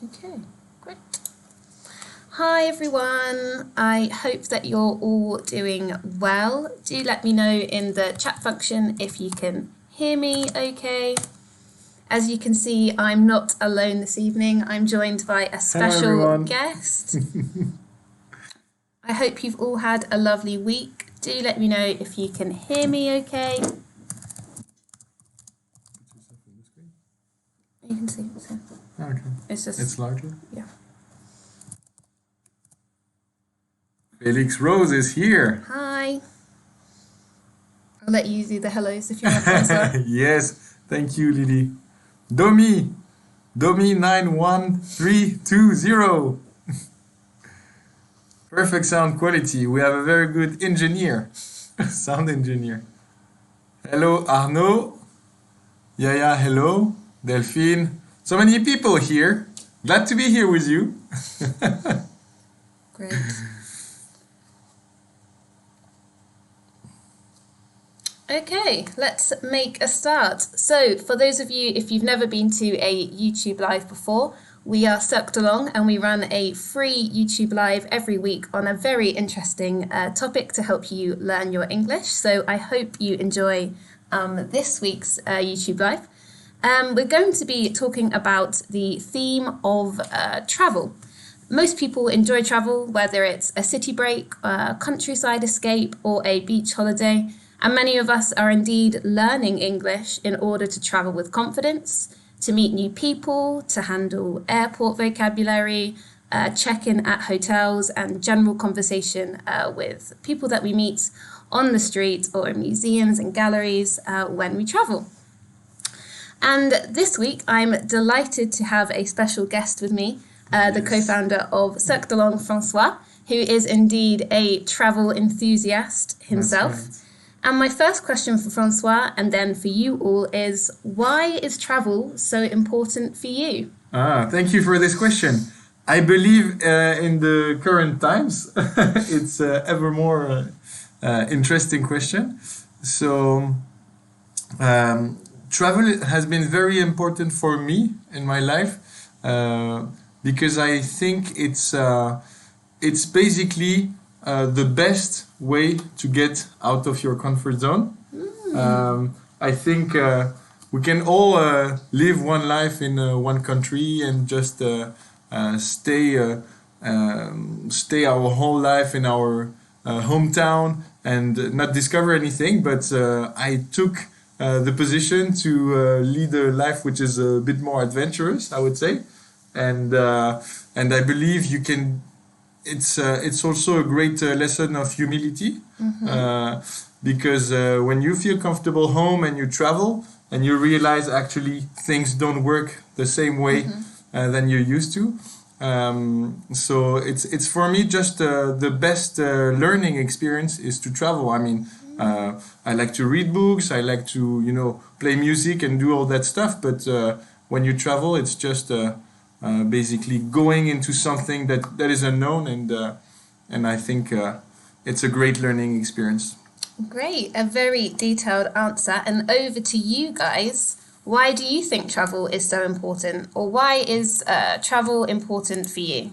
Okay, great. Hi everyone, I hope that you're all doing well. Do let me know in the chat function if you can hear me okay. As you can see, I'm not alone this evening. I'm joined by a special guest. I hope you've all had a lovely week. Do let me know if you can hear me okay. You can see it. So. Okay. It's larger? Yeah. Felix Rose is here. Hi. I'll let you do the hellos if you want to. Yes, thank you, Lily. Domi 91320. Perfect sound quality. We have a very good engineer, sound engineer. Hello, Arnaud. Yaya, hello. Delphine. So many people here. Glad to be here with you. Great. Okay, let's make a start. So for those of you, if you've never been to a YouTube live before, we are Cercle and we run a free YouTube live every week on a very interesting topic to help you learn your English. So I hope you enjoy this week's YouTube live. We're going to be talking about the theme of travel. Most people enjoy travel, whether it's a city break, a countryside escape, or a beach holiday. And many of us are indeed learning English in order to travel with confidence, to meet new people, to handle airport vocabulary, check in at hotels, and general conversation with people that we meet on the street or in museums and galleries when we travel. And this week, I'm delighted to have a special guest with me, the co-founder of Cercle, Francois, who is indeed a travel enthusiast himself. That's right. And my first question for Francois, and then for you all, is why is travel so important for you? Thank you for this question. I believe in the current times, it's ever more interesting question. So travel has been very important for me in my life because I think it's basically the best way to get out of your comfort zone. I think we can all live one life in one country and just stay our whole life in our hometown and not discover anything. But I took the position to lead a life which is a bit more adventurous, I would say, and I believe you can. It's also a great lesson of humility, because when you feel comfortable home and you travel and you realize actually things don't work the same way than you're used to. So it's for me just the best learning experience is to travel. I mean, I like to read books, I like to play music and do all that stuff, but when you travel, it's just basically going into something that is unknown, and I think it's a great learning experience. Great, a very detailed answer. And over to you guys. Why do you think travel is so important, or why is travel important for you?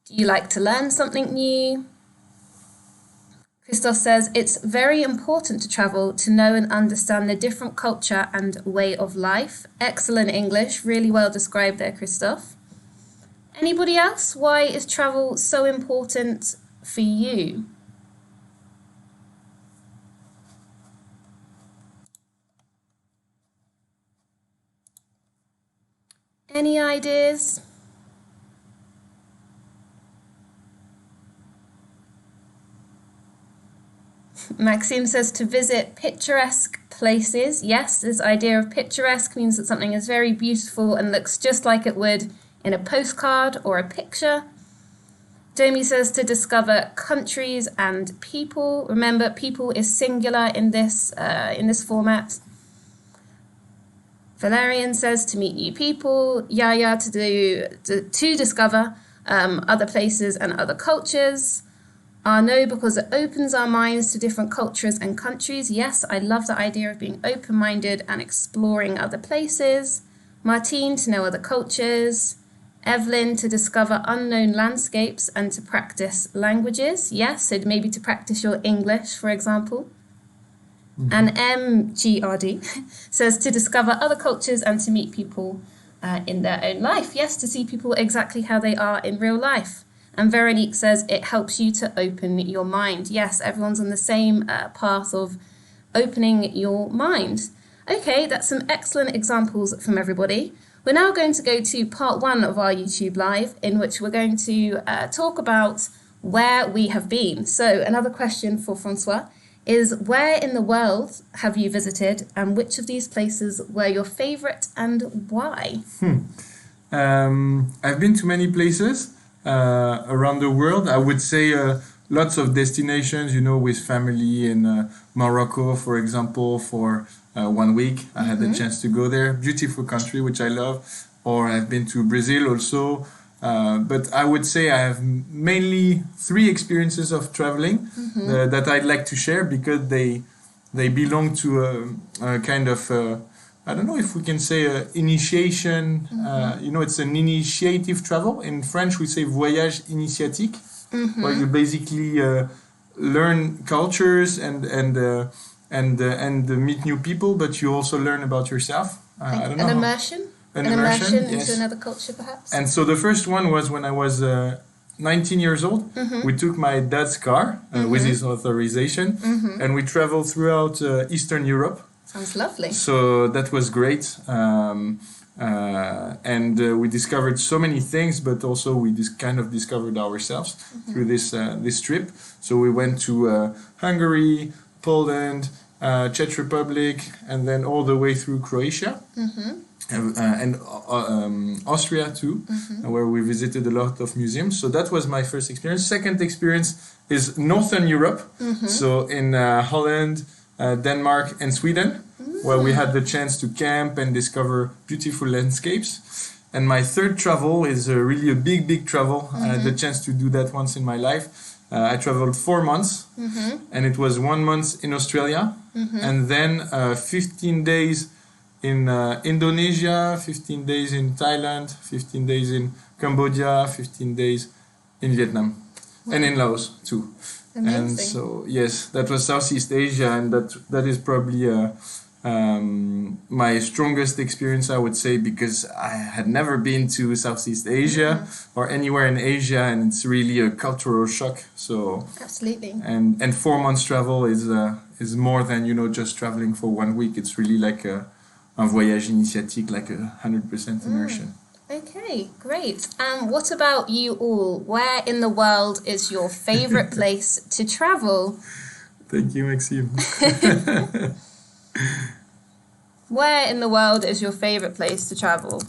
Do you like to learn something new? Christoph says, it's very important to travel to know and understand the different culture and way of life. Excellent English, really well described there, Christoph. Anybody else? Why is travel so important for you? Any ideas? Maxime says to visit picturesque places. Yes, this idea of picturesque means that something is very beautiful and looks just like it would in a postcard or a picture. Domi says to discover countries and people. Remember, people is singular in this format. Valerian says to meet new people. Yaya to discover other places and other cultures. Arnaud, because it opens our minds to different cultures and countries. Yes, I love the idea of being open-minded and exploring other places. Martine to know other cultures, Evelyn to discover unknown landscapes and to practice languages. Yes, so maybe to practice your English, for example. And MGRD says to discover other cultures and to meet people in their own life. Yes, to see people exactly how they are in real life. And Veronique says it helps you to open your mind. Yes, everyone's on the same path of opening your mind. Okay, that's some excellent examples from everybody. We're now going to go to part 1 of our YouTube Live, in which we're going to talk about where we have been. So another question for Francois is, where in the world have you visited and which of these places were your favourite and why? I've been to many places around the world. I would say lots of destinations, with family in Morocco, for example, for 1 week. I had the chance to go there. Beautiful country, which I love. Or I've been to Brazil also. But I would say I have mainly 3 experiences of traveling that I'd like to share, because they belong to a kind of, I don't know if we can say initiation. It's an initiative travel. In French, we say voyage initiatique, where you basically learn cultures and meet new people, but you also learn about yourself. I don't know. An immersion yes. into another culture, perhaps. And so the first one was when I was 19 years old. We took my dad's car with his authorization, and we traveled throughout Eastern Europe. Sounds lovely. So that was great. And we discovered so many things, but also we kind of discovered ourselves through this trip. So we went to Hungary, Poland, Czech Republic, and then all the way through Croatia. And Austria too, where we visited a lot of museums. So that was my first experience. Second experience is Northern Europe. So in Holland, Denmark and Sweden, where we had the chance to camp and discover beautiful landscapes. And my third travel is really a big travel. I had the chance to do that once in my life. I traveled 4 months, and it was 1 month in Australia, and then 15 days in Indonesia, 15 days in Thailand, 15 days in Cambodia, 15 days in Vietnam, and in Laos too. Amazing. And so, yes, that was Southeast Asia, and that is probably my strongest experience, I would say, because I had never been to Southeast Asia or anywhere in Asia, and it's really a cultural shock. So absolutely. And 4 months travel is more than just traveling for 1 week. It's really like a voyage initiatique, like 100% immersion. Okay, great. And what about you all? Where in the world is your favorite place to travel? Thank you, Maxime. Where in the world is your favorite place to travel?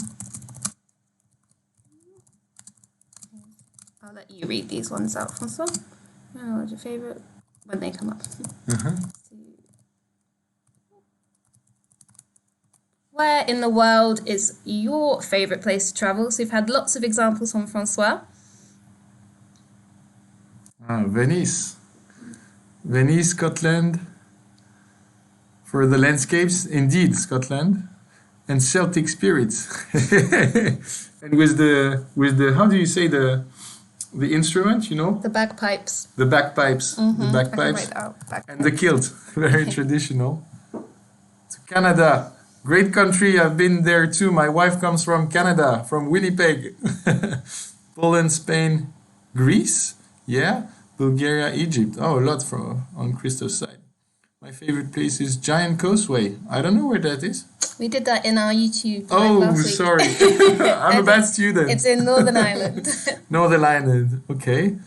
I'll let you read these ones out, Francois. What's your favorite? When they come up. Where in the world is your favorite place to travel? So we've had lots of examples from Francois. Venice, Scotland. For the landscapes, indeed, Scotland, and Celtic spirits. And with the how do you say the instrument? The bagpipes. The bagpipes. The bagpipes. And the kilt, very traditional. To Canada. Great country, I've been there too. My wife comes from Canada, from Winnipeg. Poland, Spain, Greece, Bulgaria, Egypt. Oh, a lot on Christo's side. My favorite place is Giant Causeway. I don't know where that is. We did that in our YouTube. Oh, sorry. I'm a bad student. It's in Northern Ireland. Northern Ireland, okay.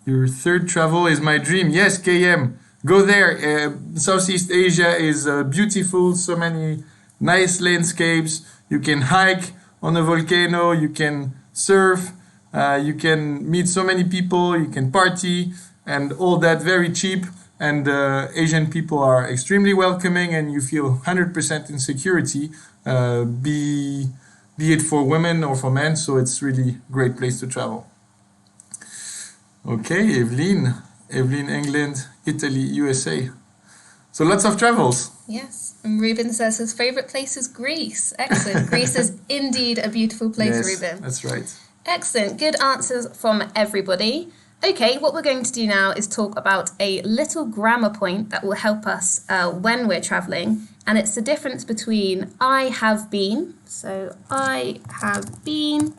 Your third travel is my dream. Yes, KM. Go there. Southeast Asia is beautiful. So many nice landscapes. You can hike on a volcano. You can surf. You can meet so many people. You can party. And all that very cheap. And Asian people are extremely welcoming. And you feel 100% in security. Be it for women or for men. So it's really a great place to travel. Okay, Evelyn, England, Italy, USA. So lots of travels. Yes. And Ruben says his favourite place is Greece. Excellent. Greece is indeed a beautiful place, Yes, Ruben. that's right. Excellent. Good answers from everybody. Okay, what we're going to do now is talk about a little grammar point that will help us when we're travelling. And it's the difference between I have been, so I have been,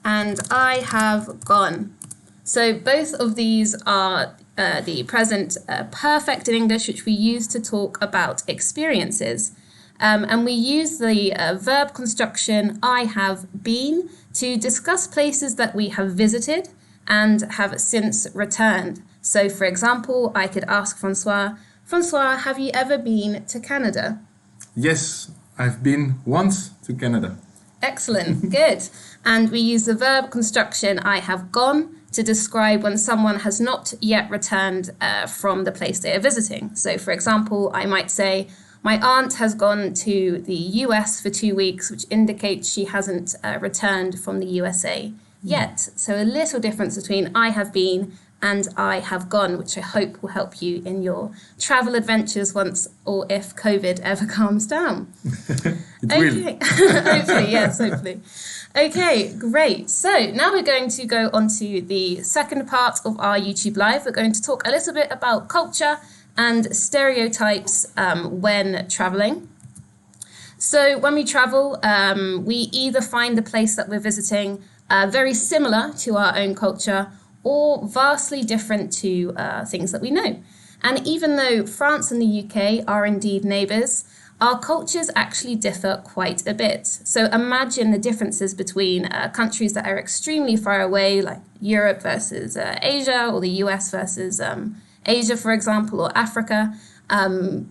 and I have gone. So both of these are the present perfect in English, which we use to talk about experiences. And we use the verb construction I have been to discuss places that we have visited and have since returned. So, for example, I could ask Francois, Francois, have you ever been to Canada? Yes, I've been once to Canada. Excellent, good. And we use the verb construction I have gone to describe when someone has not yet returned from the place they are visiting. So, for example, I might say, my aunt has gone to the US for 2 weeks, which indicates she hasn't returned from the USA yet. So a little difference between I have been and I have gone, which I hope will help you in your travel adventures once or if COVID ever calms down. It Okay. Hopefully, yes, hopefully. Okay, great. So now we're going to go on to the second part of our YouTube Live. We're going to talk a little bit about culture and stereotypes when traveling. So when we travel, we either find the place that we're visiting very similar to our own culture or vastly different to things that we know. And even though France and the UK are indeed neighbours, our cultures actually differ quite a bit. So imagine the differences between countries that are extremely far away, like Europe versus Asia, or the US versus Asia, for example, or Africa.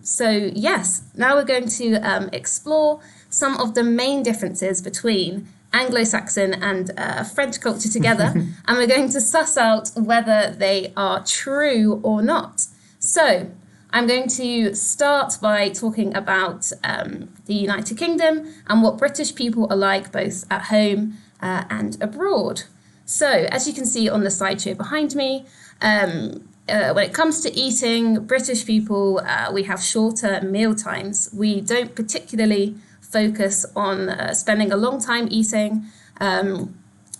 So yes, now we're going to explore some of the main differences between Anglo-Saxon and French culture together, and we're going to suss out whether they are true or not. So I'm going to start by talking about the United Kingdom and what British people are like both at home and abroad. So as you can see on the slideshow behind me, when it comes to eating, British people, we have shorter meal times. We don't particularly focus on spending a long time eating.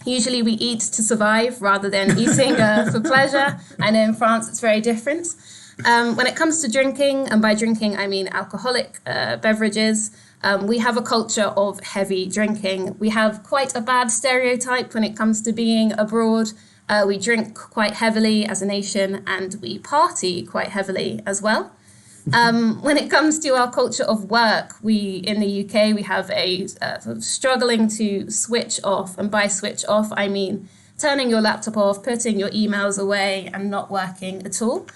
Usually we eat to survive rather than eating for pleasure. I know in France it's very different. When it comes to drinking, and by drinking I mean alcoholic beverages, we have a culture of heavy drinking. We have quite a bad stereotype when it comes to being abroad. We drink quite heavily as a nation and we party quite heavily as well. When it comes to our culture of work, in the UK, we have a sort of struggling to switch off. And by switch off, I mean turning your laptop off, putting your emails away and not working at all.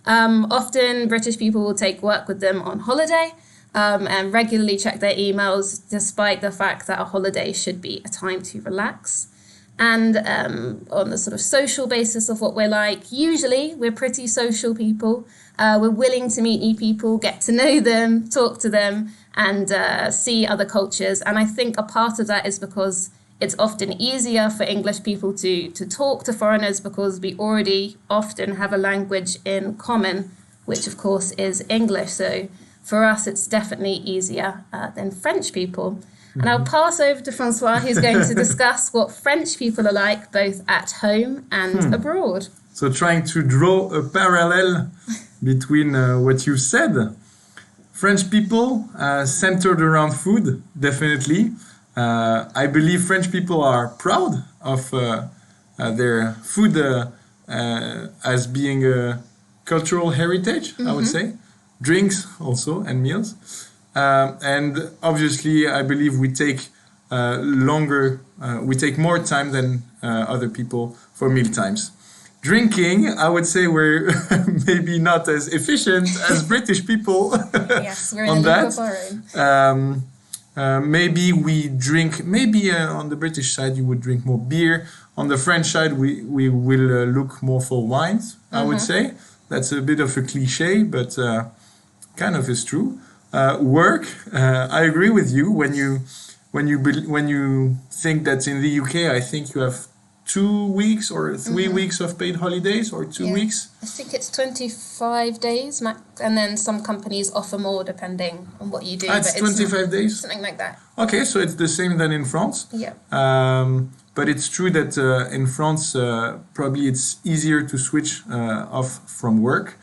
Often British people will take work with them on holiday and regularly check their emails, despite the fact that a holiday should be a time to relax. And on the sort of social basis of what we're like, usually we're pretty social people. We're willing to meet new people, get to know them, talk to them, and see other cultures. And I think a part of that is because it's often easier for English people to talk to foreigners because we already often have a language in common, which of course is English. So for us, it's definitely easier than French people. And I'll pass over to Francois, who's going to discuss what French people are like, both at home and abroad. So trying to draw a parallel between what you said. French people centered around food, definitely. I believe French people are proud of their food as being a cultural heritage, I would say. Drinks also and meals. And obviously, I believe we take we take more time than other people for meal times. Drinking, I would say we're maybe not as efficient as British people Yes, we're in on a that. Maybe we drink, on the British side you would drink more beer. On the French side we will look more for wines, I would say. That's a bit of a cliche, but kind of is true. Work, I agree with you when you think that in the UK I think you have 2 weeks or 3 weeks of paid holidays, or 2 weeks? I think it's 25 days max, and then some companies offer more depending on what you do. It's 25 days? Something like that. Okay, so it's the same than in France. Yeah. But it's true that in France, probably it's easier to switch off from work.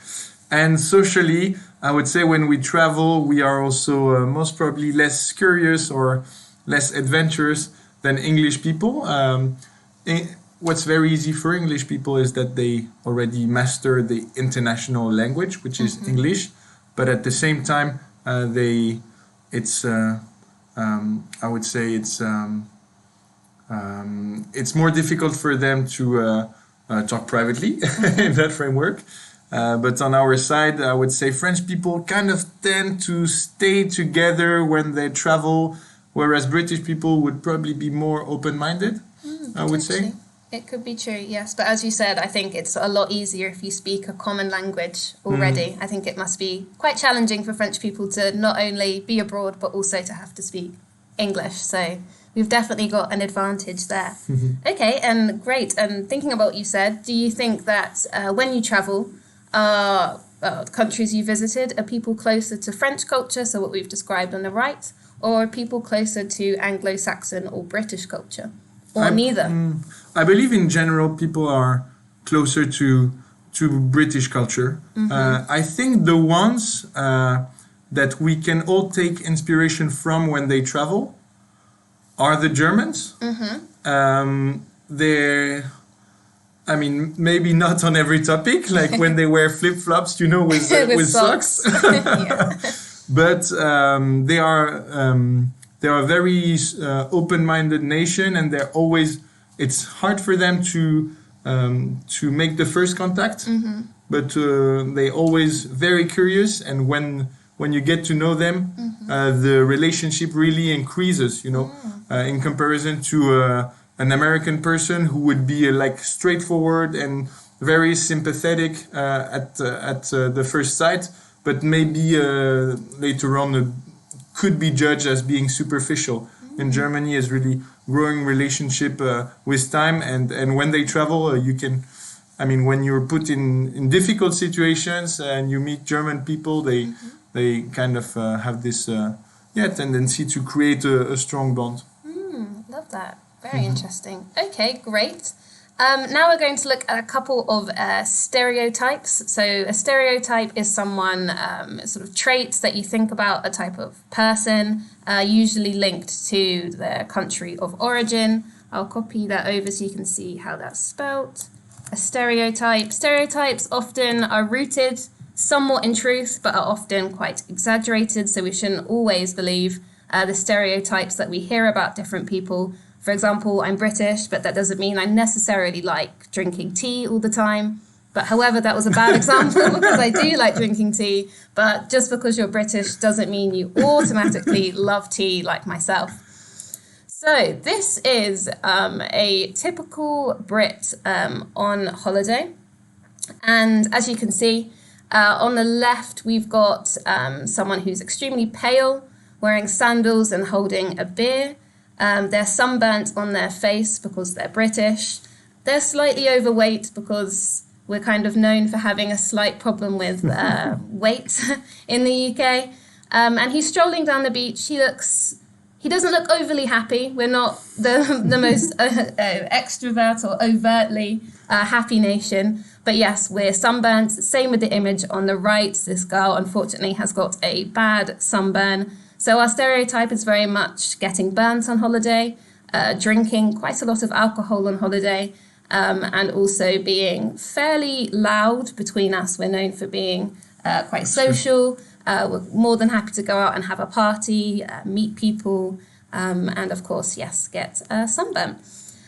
And socially, I would say when we travel, we are also most probably less curious or less adventurous than English people. What's very easy for English people is that they already master the international language, which is English. But at the same time, I would say it's more difficult for them to talk privately in that framework. But on our side, I would say French people kind of tend to stay together when they travel, whereas British people would probably be more open-minded, I would say. It could be true, yes. But as you said, I think it's a lot easier if you speak a common language already. I think it must be quite challenging for French people to not only be abroad, but also to have to speak English. So we've definitely got an advantage there. Okay, and great. And thinking about what you said, do you think that when you travel, countries you visited, are people closer to French culture, so what we've described on the right, or are people closer to Anglo-Saxon or British culture, or neither? I believe in general people are closer to British culture. I think the ones that we can all take inspiration from when they travel are the Germans. I mean, maybe not on every topic, like when they wear flip-flops, with socks. But they are a very open-minded nation, and they're always. It's hard for them to make the first contact, but they always very curious. And when you get to know them, the relationship really increases. In comparison to an American person who would be like straightforward and very sympathetic at the first sight, but maybe later on could be judged as being superficial. In Germany, is really growing relationship with time, and when they travel, when you're put in difficult situations and you meet German people, they kind of have this tendency to create a strong bond. Love that. Very interesting. Okay, great. Now we're going to look at a couple of stereotypes. So a stereotype is someone, sort of traits that you think about, a type of person, usually linked to their country of origin. I'll copy that over so you can see how that's spelt. A stereotype. Stereotypes often are rooted somewhat in truth, but are often quite exaggerated. So we shouldn't always believe the stereotypes that we hear about different people. For example, I'm British, but that doesn't mean I necessarily like drinking tea all the time. But however, that was a bad example because I do like drinking tea. But just because you're British doesn't mean you automatically love tea like myself. So this is a typical Brit on holiday. And as you can see, on the left, we've got someone who's extremely pale, wearing sandals and holding a beer. They're sunburnt on their face because they're British. They're slightly overweight because we're kind of known for having a slight problem with weight in the UK. And he's strolling down the beach. He doesn't look overly happy. We're not the most extrovert or overtly happy nation. But yes, we're sunburnt. Same with the image on the right. This girl, unfortunately, has got a bad sunburn. So our stereotype is very much getting burnt on holiday, drinking quite a lot of alcohol on holiday, and also being fairly loud between us. We're known for being quite social. We're more than happy to go out and have a party, meet people, and of course, yes, get sunburnt.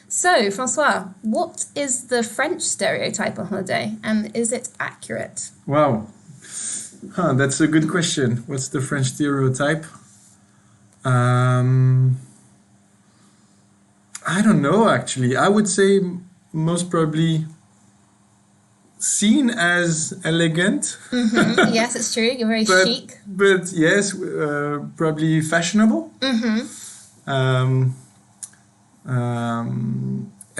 So, Francois, what is the French stereotype on holiday, and is it accurate? Wow. That's a good question. What's the French stereotype? I don't know, actually. I would say most probably seen as elegant. Yes, it's true. You're very chic. But yes, probably fashionable.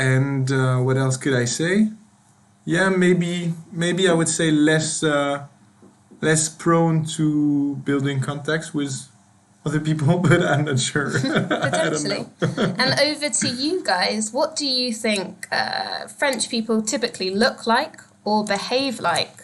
And what else could I say? Yeah, maybe I would say less prone to building contacts with other people, but I'm not sure. Potentially. And over to you guys. What do you think French people typically look like or behave like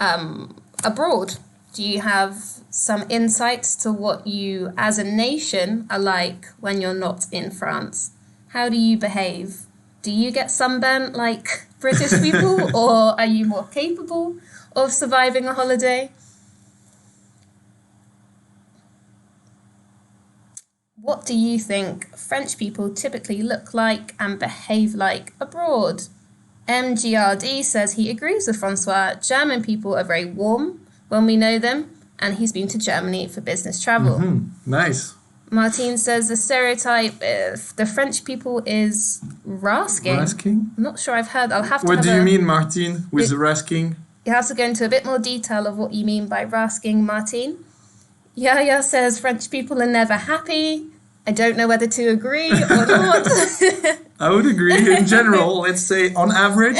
abroad? Do you have some insights to what you as a nation are like when you're not in France? How do you behave? Do you get sunburnt like British people, or are you more capable of surviving a holiday? What do you think French people typically look like and behave like abroad? MGRD says he agrees with Francois. German people are very warm when we know them, and he's been to Germany for business travel. Nice. Martine says the stereotype of the French people is rasking. Rasking? I'm not sure I've heard. I'll have to. What do you mean, Martine, with rasking? You have to go into a bit more detail of what you mean by rasking, Martine. Yaya says French people are never happy. I don't know whether to agree or not. I would agree in general. Let's say on average.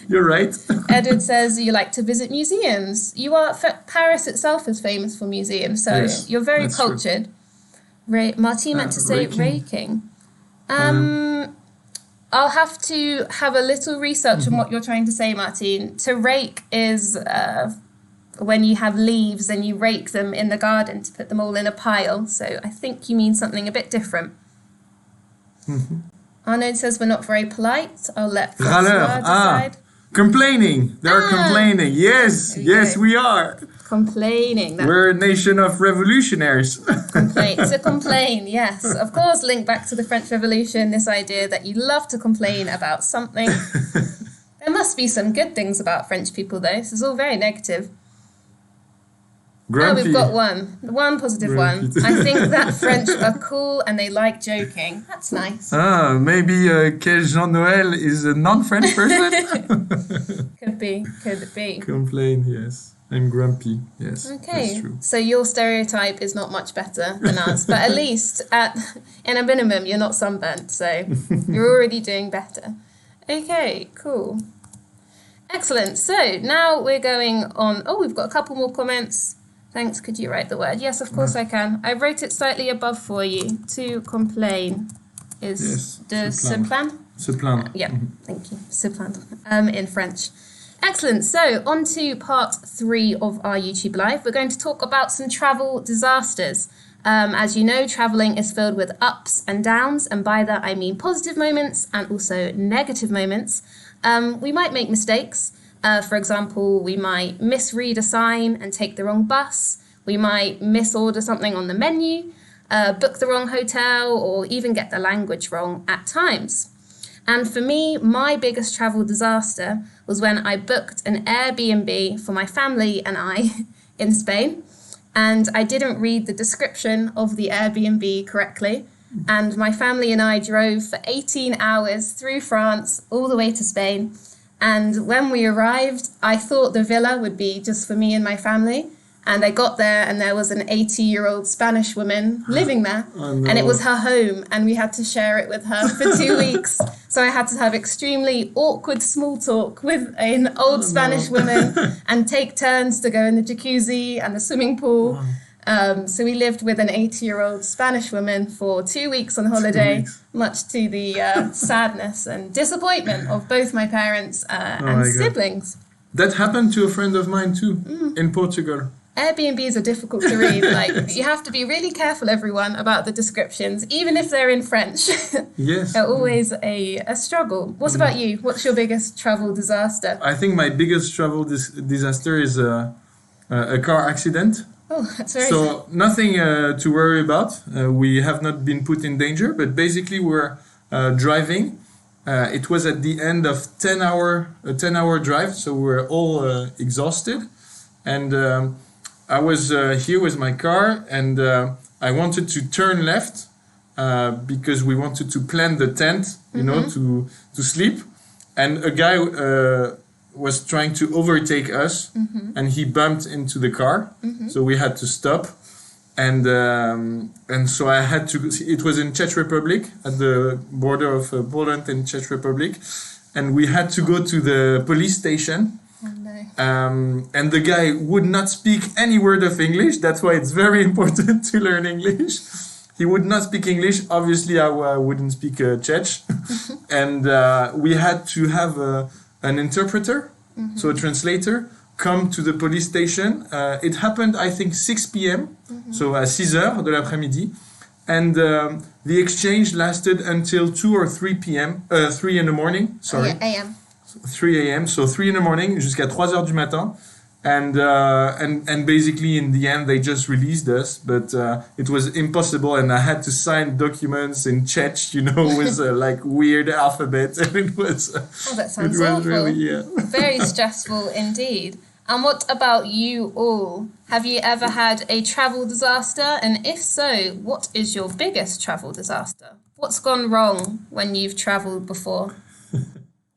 You're right. Edward says you like to visit museums. You are. Paris itself is famous for museums, so yes, you're very cultured. Martine meant to say raking. I'll have to have a little research on what you're trying to say, Martine. To rake is when you have leaves and you rake them in the garden to put them all in a pile. So I think you mean something a bit different. Arnaud says we're not very polite. I'll let Francois decide. Complaining. They're complaining. Yes, yes, we are. Complaining. We're a nation of revolutionaries. To complain, yes. Of course, link back to the French Revolution, this idea that you love to complain about something. There must be some good things about French people, though. This is all very negative. Grumpy. Oh, we've got one positive one. I think that French are cool and they like joking. That's nice. Maybe Jean-Noël is a non-French person? Could be. Complain, yes. I'm grumpy, yes. Okay, that's true. So your stereotype is not much better than ours, but at least in a minimum, you're not sunburnt, so you're already doing better. Okay, cool. Excellent. So now we're going on. Oh, we've got a couple more comments. Thanks. Could you write the word? Yes, of course I can. I wrote it slightly above for you. To complain is de se plaindre. Se plaindre. Yeah, thank you. Se plaindre in French. Excellent. So on to part 3 of our YouTube Live. We're going to talk about some travel disasters. As you know, traveling is filled with ups and downs, and by that I mean positive moments and also negative moments. We might make mistakes. For example, we might misread a sign and take the wrong bus. We might misorder something on the menu, book the wrong hotel, or even get the language wrong at times. And for me, my biggest travel disaster was when I booked an Airbnb for my family and I in Spain, and I didn't read the description of the Airbnb correctly. And my family and I drove for 18 hours through France all the way to Spain. And when we arrived, I thought the villa would be just for me and my family. And I got there and there was an 80-year-old Spanish woman living there. Oh, no. And it was her home and we had to share it with her for 2 weeks. So I had to have extremely awkward small talk with an old Spanish woman and take turns to go in the jacuzzi and the swimming pool. So we lived with an 80-year-old Spanish woman for 2 weeks on holiday, much to the sadness and disappointment of both my parents and siblings. That happened to a friend of mine too, in Portugal. Airbnbs are difficult to read. Like, you have to be really careful, everyone, about the descriptions, even if they're in French. Yes. They're always a struggle. What about you? What's your biggest travel disaster? I think my biggest travel disaster is a car accident. Oh, that's very So nothing to worry about. We have not been put in danger, but basically we're driving. It was at the end of a 10-hour drive, so we're all exhausted. And I was here with my car, and I wanted to turn left because we wanted to plant the tent, you know, to sleep. And a guy was trying to overtake us, and he bumped into the car, so we had to stop. And so I had to. It was in Czech Republic, at the border of Poland and Czech Republic, and we had to go to the police station. Oh, no. And the guy would not speak any word of English. That's why it's very important to learn English. He would not speak English. Obviously, I wouldn't speak Czech, and we had to have an interpreter, so a translator, come to the police station. It happened, I think, 6 p.m., so à 6 heures de l'après-midi. And the exchange lasted until 2 or 3 p.m., 3 in the morning, sorry. Oh, yeah, a.m. 3 a.m., so 3 in the morning, jusqu'à 3 heures du matin. And basically in the end they just released us, but it was impossible, and I had to sign documents in Czech, you know, with like weird alphabet, and it was oh, that sounds awful. really, Very stressful indeed. And what about you all? Have you ever had a travel disaster? And if so, what is your biggest travel disaster? What's gone wrong when you've travelled before?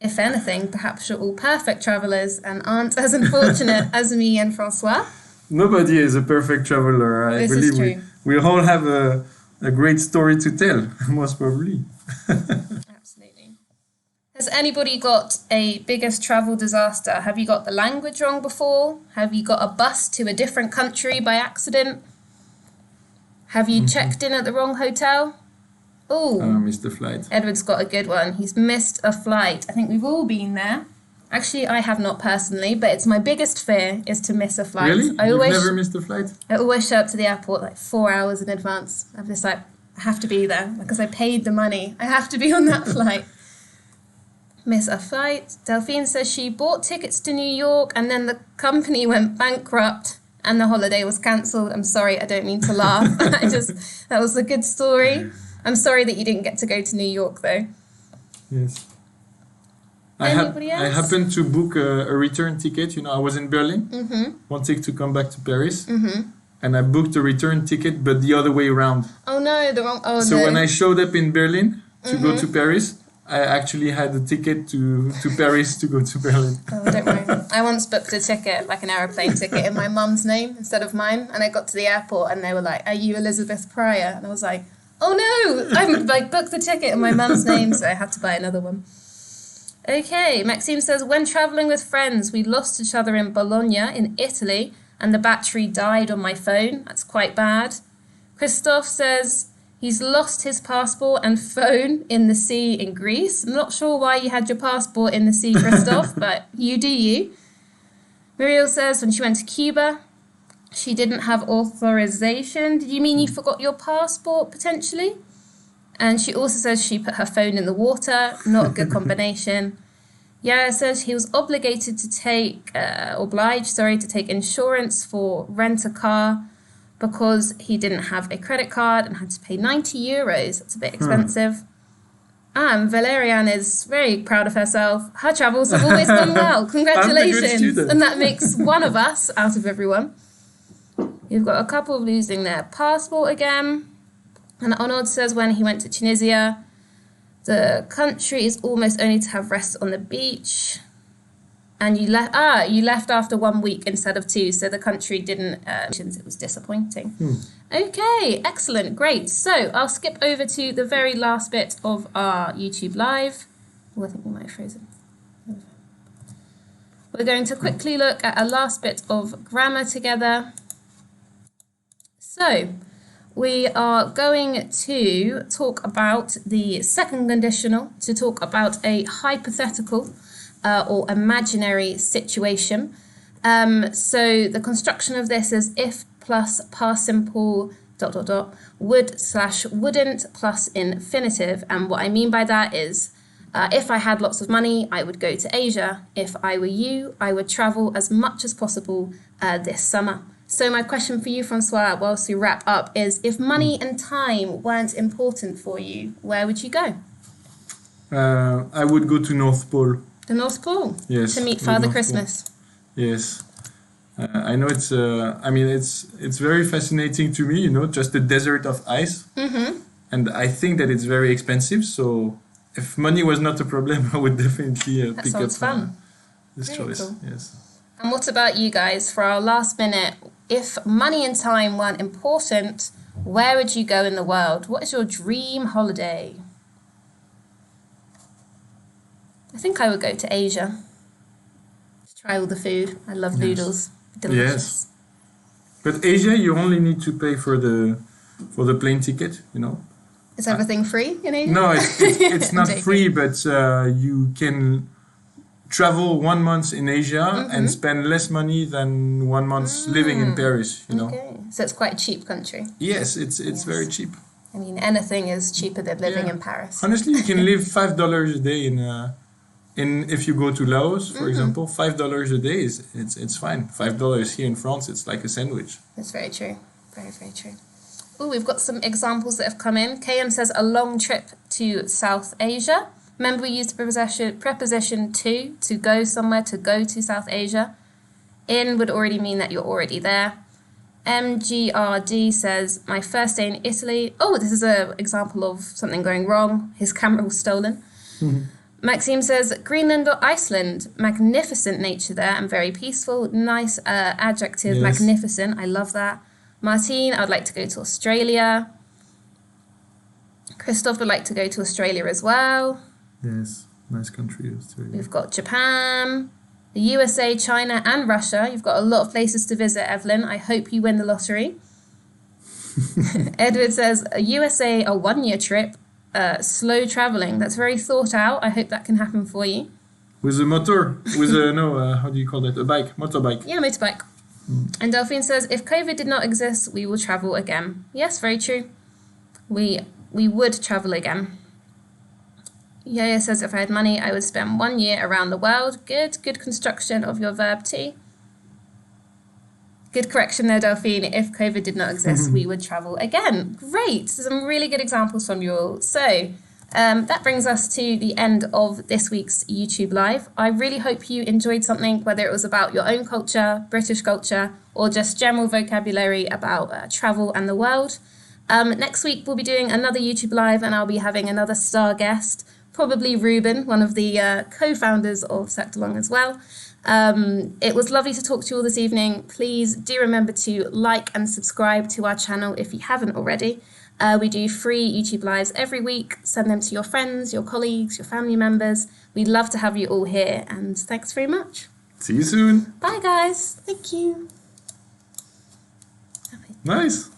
If anything, perhaps you're all perfect travellers and aren't as unfortunate as me and Francois. Nobody is a perfect traveler. I This is believe true. we all have a great story to tell, most probably. Absolutely. Has anybody got a biggest travel disaster? Have you got the language wrong before? Have you got a bus to a different country by accident? Have you checked in at the wrong hotel? Oh, Missed the flight. Edward's got a good one. He's missed a flight. I think we've all been there. Actually, I have not personally, but it's my biggest fear is to miss a flight. Really? You've never missed a flight? I always show up to the airport like 4 hours in advance. I'm just like, I have to be there because I paid the money. I have to be on that flight. Miss a flight. Delphine says she bought tickets to New York and then the company went bankrupt and the holiday was cancelled. I'm sorry, I don't mean to laugh. That was a good story. I'm sorry that you didn't get to go to New York though. Yes. Anybody else? I happened to book a return ticket. You know, I was in Berlin, wanting to come back to Paris, and I booked a return ticket, but the other way around. Oh no, the wrong. Oh So no. when I showed up in Berlin to go to Paris, I actually had a ticket to Paris to go to Berlin. Oh, don't worry. I once booked a ticket, like an aeroplane ticket, in my mum's name instead of mine, and I got to the airport and they were like, "Are you Elizabeth Pryor?" And I was like, "Oh no, I like booked the ticket in my mum's name," so I had to buy another one. Okay, Maxime says, when travelling with friends, we lost each other in Bologna in Italy and the battery died on my phone. That's quite bad. Christophe says he's lost his passport and phone in the sea in Greece. I'm not sure why you had your passport in the sea, Christophe, but you do you. Muriel says when she went to Cuba, she didn't have authorization. Did you mean you forgot your passport potentially? And she also says she put her phone in the water. Not a good combination. Yara says he was obligated to take, to take insurance for rent a car because he didn't have a credit card and had to pay 90 euros. That's a bit expensive. And Valerian is very proud of herself. Her travels have always gone well. Congratulations. And that makes one of us out of everyone. You've got a couple losing their passport again. And Arnaud says when he went to Tunisia, the country is almost only to have rest on the beach. And you left after 1 week instead of 2, so the country didn't, it was disappointing. Okay, excellent, great. So I'll skip over to the very last bit of our YouTube live. Oh, I think we might have frozen. We're going to quickly look at a last bit of grammar together. So we are going to talk about the second conditional, to talk about a hypothetical or imaginary situation. So the construction of this is if plus past simple ... would/wouldn't plus infinitive. And what I mean by that is if I had lots of money, I would go to Asia. If I were you, I would travel as much as possible this summer. So my question for you, Francois, whilst we wrap up, is if money and time weren't important for you, where would you go? I would go to North Pole. The North Pole? Yes. To meet Father Christmas? Pole. Yes. I know it's, it's very fascinating to me, you know, just a desert of ice. And I think that it's very expensive. So if money was not a problem, I would definitely pick up fun. this Very choice. cool. Yes. And what about you guys? For our last minute, if money and time weren't important, where would you go in the world? What is your dream holiday? I think I would go to Asia. To try all the food. I love noodles. Delicious. Yes. But Asia, you only need to pay for the plane ticket, you know. Is everything free in Asia? No, it's not free, but you can travel 1 month in Asia and spend less money than 1 month living in Paris, you know. Okay, so it's quite a cheap country. Yes, it's very cheap. I mean, anything is cheaper than living in Paris. Honestly, you can live $5 a day in if you go to Laos, for example, $5 a day it's fine. $5 here in France, it's like a sandwich. That's very true. Very, very true. Oh, we've got some examples that have come in. KM says a long trip to South Asia. Remember, we used the preposition to go somewhere, to go to South Asia. In would already mean that you're already there. MGRD says, my first day in Italy. Oh, this is an example of something going wrong. His camera was stolen. Maxime says, Greenland or Iceland. Magnificent nature there and very peaceful. Nice adjective, magnificent. I love that. Martine, I'd like to go to Australia. Christoph would like to go to Australia as well. Yes, nice country, Australia. We've got Japan, the USA, China and Russia. You've got a lot of places to visit, Evelyn. I hope you win the lottery. Edward says, a USA, a 1-year trip, slow travelling. That's very thought out. I hope that can happen for you. With a motor, how do you call that? A bike, motorbike. Yeah, motorbike. And Delphine says, if COVID did not exist, we will travel again. Yes, very true. We would travel again. Yaya says, if I had money, I would spend 1 year around the world. Good construction of your verb T. Good correction there, Delphine. If COVID did not exist, we would travel again. Great. Some really good examples from you all. So that brings us to the end of this week's YouTube Live. I really hope you enjoyed something, whether it was about your own culture, British culture, or just general vocabulary about travel and the world. Next week, we'll be doing another YouTube Live and I'll be having another star guest, probably Ruben, one of the co-founders of Cercle as well. It was lovely to talk to you all this evening. Please do remember to like and subscribe to our channel if you haven't already. We do free YouTube Lives every week. Send them to your friends, your colleagues, your family members. We'd love to have you all here, and thanks very much. See you soon. Bye, guys. Thank you. Nice.